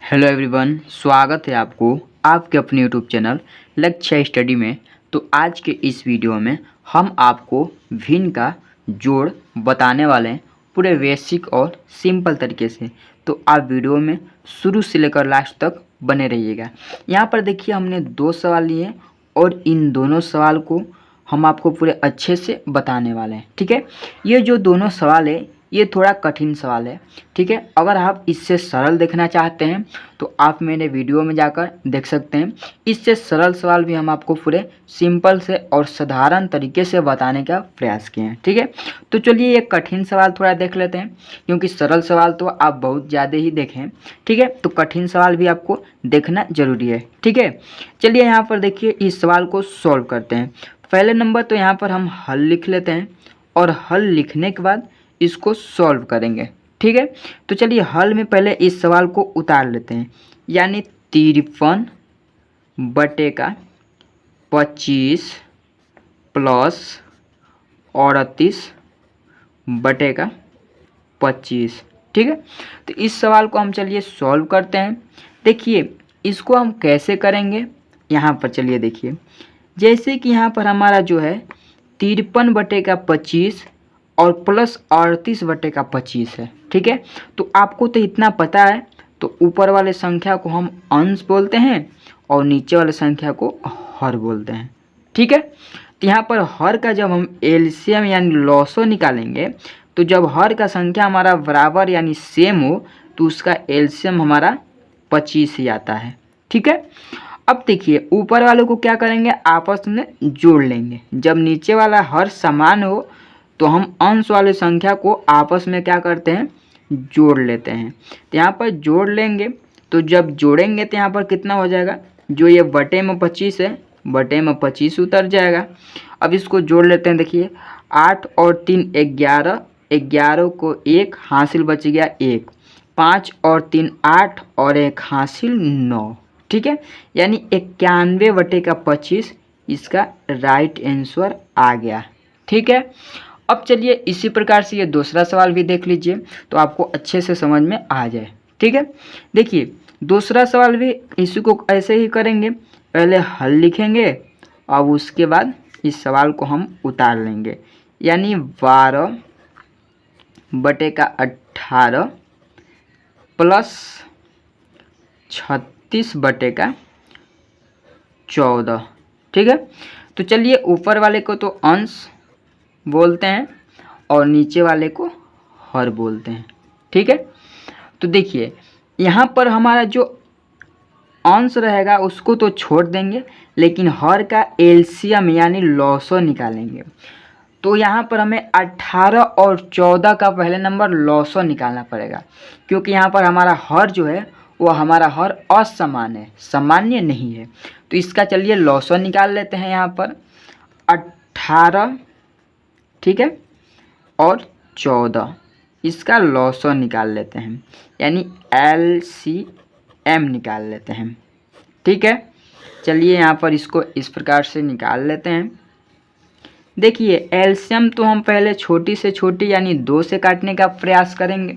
Hello everyone, स्वागत है आपको आपके अपने यूट्यूब चैनल लक्ष्य स्टडी में। तो आज के इस वीडियो में हम आपको भिन्न का जोड़ बताने वाले हैं पूरे बेसिक और सिंपल तरीके से। तो आप वीडियो में शुरू से लेकर लास्ट तक बने रहिएगा। यहाँ पर देखिए, हमने दो सवाल लिए और इन दोनों सवाल को हम आपको पूरे अच्छे से बताने वाले हैं। ठीक है, ये जो दोनों सवाल है ये थोड़ा कठिन सवाल है। ठीक है, अगर आप इससे सरल देखना चाहते हैं तो आप मेरे वीडियो में जाकर देख सकते हैं। इससे सरल सवाल भी हम आपको पूरे सिंपल से और साधारण तरीके से बताने का प्रयास किए हैं। ठीक है, तो चलिए ये कठिन सवाल थोड़ा देख लेते हैं, क्योंकि सरल सवाल तो आप बहुत ज़्यादा ही देखें। ठीक है, तो कठिन सवाल भी आपको देखना जरूरी है। ठीक है, चलिए यहाँ पर देखिए, इस सवाल को सॉल्व करते हैं। पहले नंबर तो यहाँ पर हम हल लिख लेते हैं और हल लिखने के बाद इसको सॉल्व करेंगे। ठीक है, तो चलिए हल में पहले इस सवाल को उतार लेते हैं। यानी 53 बटे का 25 प्लस 38 बटे का 25। ठीक है, तो इस सवाल को हम चलिए सॉल्व करते हैं। देखिए इसको हम कैसे करेंगे, यहाँ पर चलिए देखिए, जैसे कि यहाँ पर हमारा जो है 53 बटे का 25 और प्लस 38 बटे का 25 है। ठीक है, तो आपको तो इतना पता है, तो ऊपर वाले संख्या को हम अंश बोलते हैं और नीचे वाले संख्या को हर बोलते हैं। ठीक है, तो यहाँ पर हर का जब हम एलसीएम यानी लॉसो निकालेंगे, तो जब हर का संख्या हमारा बराबर यानी सेम हो तो उसका एलसीएम हमारा 25 ही आता है। ठीक है, अब देखिए ऊपर वालों को क्या करेंगे, आपस में जोड़ लेंगे। जब नीचे वाला हर समान हो तो हम अंश वाले संख्या को आपस में क्या करते हैं, जोड़ लेते हैं। तो यहाँ पर जोड़ लेंगे, तो जब जोड़ेंगे तो यहाँ पर कितना हो जाएगा, जो ये बटे में 25 है, बटे में 25 उतर जाएगा। अब इसको जोड़ लेते हैं। देखिए 8 और 3 11, 11 को 1 हासिल बच गया 1, 5 और 3 8 और 1 हासिल 9। ठीक है, यानी 91 बटे का 25 इसका राइट आंसर आ गया। ठीक है, अब चलिए इसी प्रकार से ये दूसरा सवाल भी देख लीजिए तो आपको अच्छे से समझ में आ जाए। ठीक है, देखिए दूसरा सवाल भी इसी को ऐसे ही करेंगे। पहले हल लिखेंगे, अब उसके बाद इस सवाल को हम उतार लेंगे। यानी 12 बटे का 18 प्लस 36 बटे का 14। ठीक है, तो चलिए ऊपर वाले को तो अंश बोलते हैं और नीचे वाले को हर बोलते हैं। ठीक है, तो देखिए यहाँ पर हमारा जो अंश रहेगा उसको तो छोड़ देंगे, लेकिन हर का एलसीएम यानी लॉसो निकालेंगे। तो यहाँ पर हमें 18 और 14 का पहले नंबर लॉसो निकालना पड़ेगा, क्योंकि यहाँ पर हमारा हर जो है वो हमारा हर असमान है, सामान्य नहीं है। तो इसका चलिए लॉसो निकाल लेते हैं। यहाँ पर 18, ठीक है, और 14 इसका लॉसो निकाल लेते हैं, यानी एलसीएम निकाल लेते हैं। ठीक है, चलिए यहाँ पर इसको इस प्रकार से निकाल लेते हैं। देखिए एलसीएम तो हम पहले छोटी से छोटी यानी 2 से काटने का प्रयास करेंगे।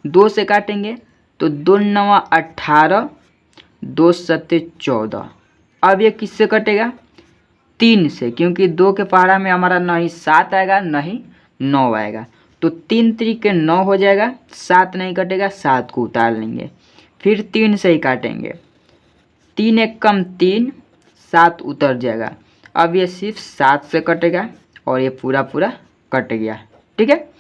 2 से काटेंगे तो 2 9 18, 2 7 14। अब ये किससे कटेगा, 3 से, क्योंकि 2 के पहाड़ा में हमारा न ही 7 आएगा न ही 9 आएगा। तो 3 3 9 हो जाएगा, 7 नहीं कटेगा, 7 को उतार लेंगे। फिर 3 से ही काटेंगे, 3 1 कम 3, 7 उतर जाएगा। अब ये सिर्फ 7 से कटेगा और ये पूरा पूरा कट गया। ठीक है,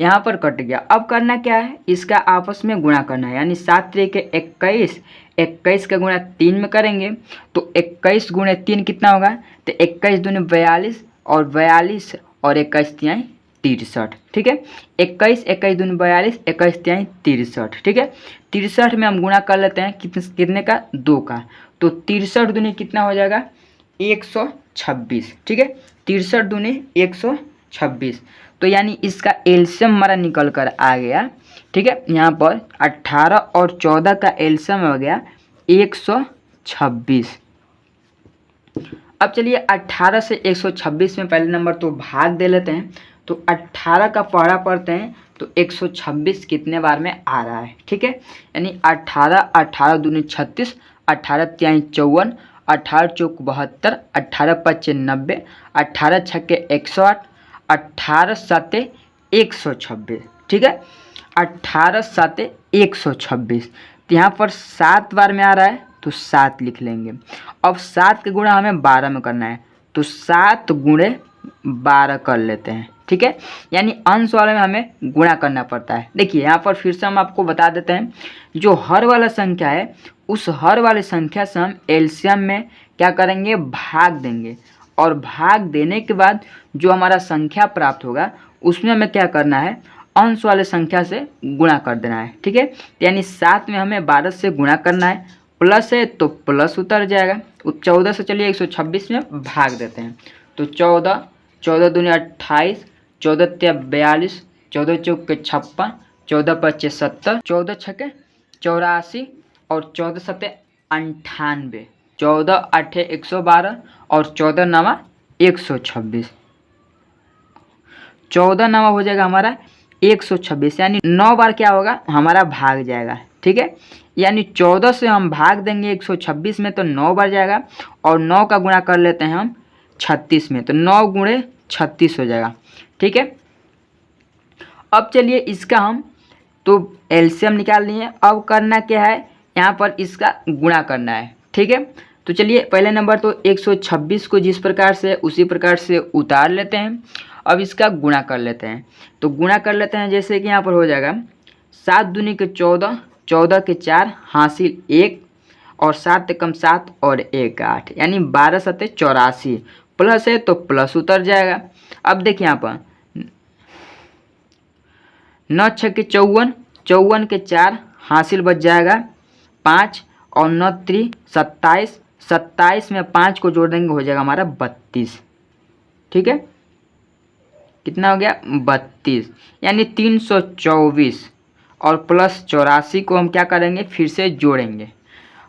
यहाँ पर कट गया। अब करना क्या है, इसका आपस में गुणा करना है। यानी 7 3 21, 21 का गुणा 3 में करेंगे तो 21 गुणे 3 कितना होगा, तो 21 दूनी 42 और 42 और 21 तिहाई 63। ठीक है, 21 21 दूनी 42, 21 तिहाई 63। ठीक है, 63 में हम गुणा कर लेते हैं कितने का, 2 का। तो 63 दूनी कितना हो जाएगा, 126। ठीक है, 63 दूनी 126। तो यानी इसका एलसीएम हमारा निकल कर आ गया। ठीक है, यहाँ पर 18 और 14 का एलसीएम हो गया 126। अब चलिए 18 से 126 में पहले नंबर तो भाग दे लेते हैं। तो 18 का पहाड़ा पढ़ते हैं तो 126 कितने बार में आ रहा है, ठीक है। यानी 18, 18 दूनी 36, 18 तिहाई 54, 18 चौक 72, 18 पच्चे 90, 18 छक्के 108, 18 साते 126, ठीक है। 18 साते 126, तो यहाँ पर 7 बार में आ रहा है तो 7 लिख लेंगे। अब 7 के गुणा हमें 12 में करना है, तो 7 गुणे 12 कर लेते हैं, ठीक है। यानी अंश वाले में हमें गुणा करना पड़ता है। देखिए यहाँ पर फिर से हम आपको बता देते हैं, जो हर वाला संख्या है उस हर वाले संख्या से हम एलसीएम में क्या करेंगे, भाग देंगे, और भाग देने के बाद जो हमारा संख्या प्राप्त होगा उसमें हमें क्या करना है, अंश वाले संख्या से गुणा कर देना है, ठीक है। यानी 7 में हमें 12 से गुणा करना है, प्लस है तो प्लस उतर जाएगा। 14 से चलिए 126 में भाग देते हैं, तो 14, 14 दूनी 28, 14 तिया 42, 14 चौक के 56, 14 पच्चे 70, 14 छक्के 84 और 14 सत्ते 98, 14 आठे 112 और 14 नवा 126, 14 नवा हो जाएगा हमारा 126। यानी 9 बार क्या होगा, हमारा भाग जाएगा, ठीक है। यानी 14 से हम भाग देंगे 126 में तो 9 बार जाएगा, और 9 का गुणा कर लेते हैं हम 36 में, तो 9 गुणे 36 हो जाएगा, ठीक है। अब चलिए इसका हम तो एलसीएम निकाल लिए, अब करना क्या है, यहाँ पर इसका गुणा करना है, ठीक है। तो चलिए पहले नंबर तो 126 को जिस प्रकार से उसी प्रकार से उतार लेते हैं। अब इसका गुणा कर लेते हैं, तो गुणा कर लेते हैं, जैसे कि यहाँ पर हो जाएगा 7 दूनी के 14, 14 के 4 हासिल 1, और 7 कम 7 और 1 8, यानी 12 सत्ते 84, प्लस है तो प्लस उतर जाएगा। अब देखिए यहाँ पर 9 छक्के 54, 54 के 4 हासिल बच जाएगा 5, और 9 3 27, 27 में 5 को जोड़ देंगे हो जाएगा हमारा 32, ठीक है। कितना हो गया, 32, यानी 324, और प्लस 84 को हम क्या करेंगे, फिर से जोड़ेंगे।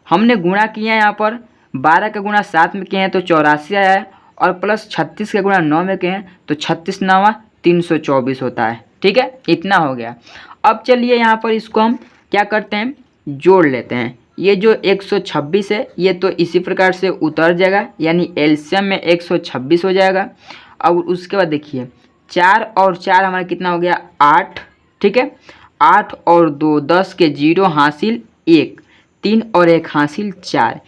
हमने गुणा किया है यहाँ पर 12 का गुणा 7 में किए हैं तो 84 आया है, और प्लस 36 का गुणा 9 में किए हैं तो 36 9 324 होता है, ठीक है। इतना हो गया। अब चलिए यहाँ पर इसको हम क्या करते हैं, जोड़ लेते हैं। ये जो 126 है ये तो इसी प्रकार से उतर जाएगा, यानी एलसीएम में 126 हो जाएगा। अब उसके बाद देखिए 4 और 4 हमारा कितना हो गया, 8, ठीक है। 8 और 2 10 के 0 हासिल 1, 3 और 1 हासिल 4,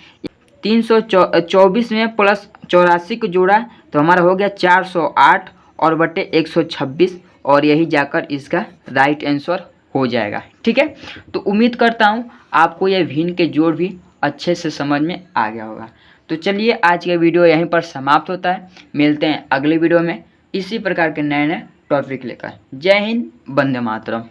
324 में प्लस 84 को जोड़ा तो हमारा हो गया 408 और बटे 126, और यही जाकर इसका राइट आंसर हो जाएगा, ठीक है। तो उम्मीद करता हूँ आपको यह भिन्न के जोड़ भी अच्छे से समझ में आ गया होगा। तो चलिए आज का वीडियो यहीं पर समाप्त होता है, मिलते हैं अगले वीडियो में इसी प्रकार के नए नए टॉपिक लेकर। जय हिंद, वंदे मातरम।